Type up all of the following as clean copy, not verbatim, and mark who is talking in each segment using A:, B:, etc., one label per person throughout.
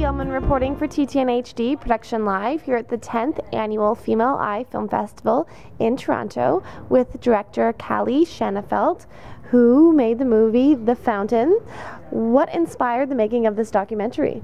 A: Uhlmann reporting for TTN-HD Production Live here at the 10th Annual Female Eye Film Festival in Toronto with director Callie Shanafelt, who made the movie The Fountain. What inspired the making of this documentary?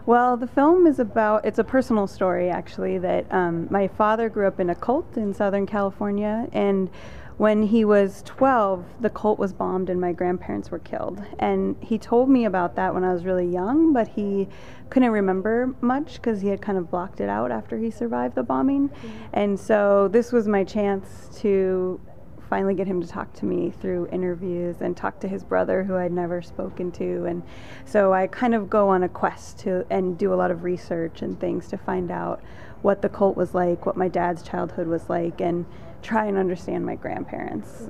B: Well, the film is it's a personal story actually, that my father grew up in a cult in Southern California, and when he was 12, the cult was bombed and my grandparents were killed. And he told me about that when I was really young, but he couldn't remember much because he had kind of blocked it out after he survived the bombing. And so this was my chance to finally get him to talk to me through interviews and talk to his brother, who I'd never spoken to. And so I kind of go on a quest and do a lot of research and things to find out what the cult was like, what my dad's childhood was like, and try and understand my grandparents.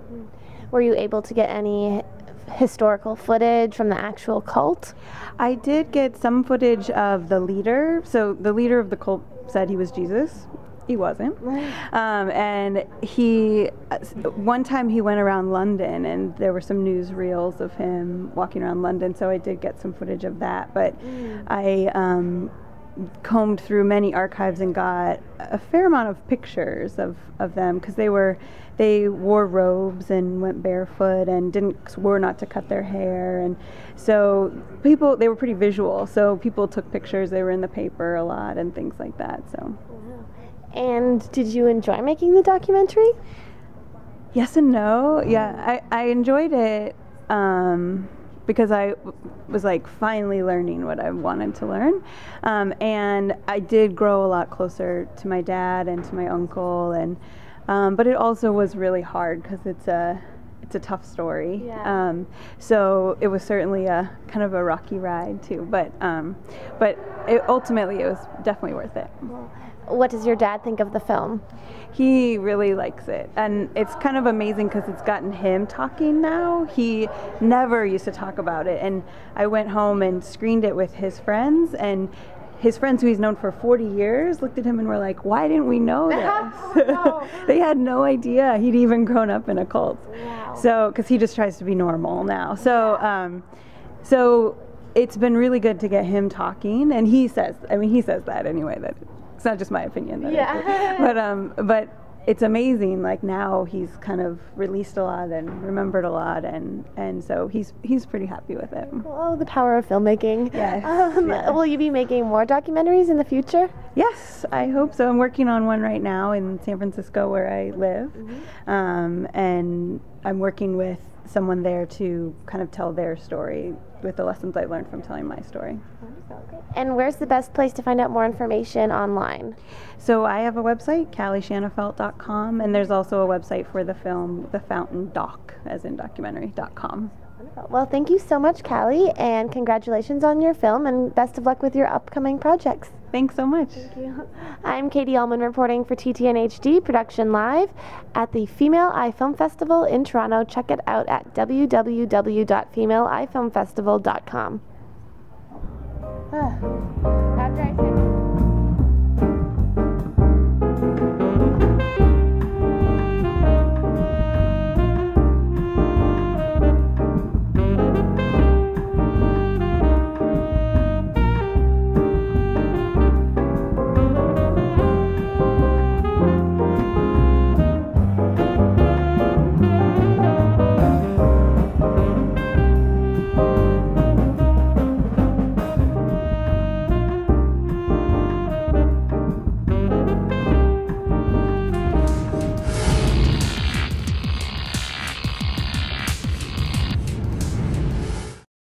A: Were you able to get any historical footage from the actual cult?
B: I did get some footage of the leader. So the leader of the cult said he was Jesus. He wasn't. And one time he went around London and there were some newsreels of him walking around London, so I did get some footage of that. But I combed through many archives and got a fair amount of pictures of them, because they wore robes and went barefoot and swore not to cut their hair, and so they were pretty visual, so people took pictures. They were in the paper a lot and things like that. So.
A: And did you enjoy making the documentary?
B: Yes and no. Yeah, I enjoyed it because I was like finally learning what I wanted to learn, and I did grow a lot closer to my dad and to my uncle, and but it also was really hard because it's a tough story. Yeah. So it was certainly a kind of a rocky ride too, but ultimately it was definitely worth it.
A: What does your dad think of the film?
B: He really likes it, and it's kind of amazing because it's gotten him talking now. He never used to talk about it, and I went home and screened it with his friends, and his friends, who he's known for 40 years, looked at him and were like, "Why didn't we know this?" No. They had no idea he'd even grown up in a cult. Wow. So, because he just tries to be normal now. So, so it's been really good to get him talking, and he says that anyway, that it's not just my opinion. But it's amazing. Like now he's kind of released a lot and remembered a lot, and so he's pretty happy with it.
A: Oh, the power of filmmaking.
B: Yes.
A: Yeah. Will you be making more documentaries in the future?
B: Yes, I hope so. I'm working on one right now in San Francisco, where I live, and I'm working with someone there to kind of tell their story with the lessons I learned from telling my story.
A: And where's the best place to find out more information online?
B: So I have a website, callieshanafelt.com, and there's also a website for the film, The Fountain Doc, as in documentary.com.
A: Well, thank you so much, Callie, and congratulations on your film, and best of luck with your upcoming projects.
B: Thanks so much.
A: Thank you. I'm Katie Uhlmann reporting for TTN-HD Production Live at the Female Eye Film Festival in Toronto. Check it out at www.femaleeyefilmfestival.com.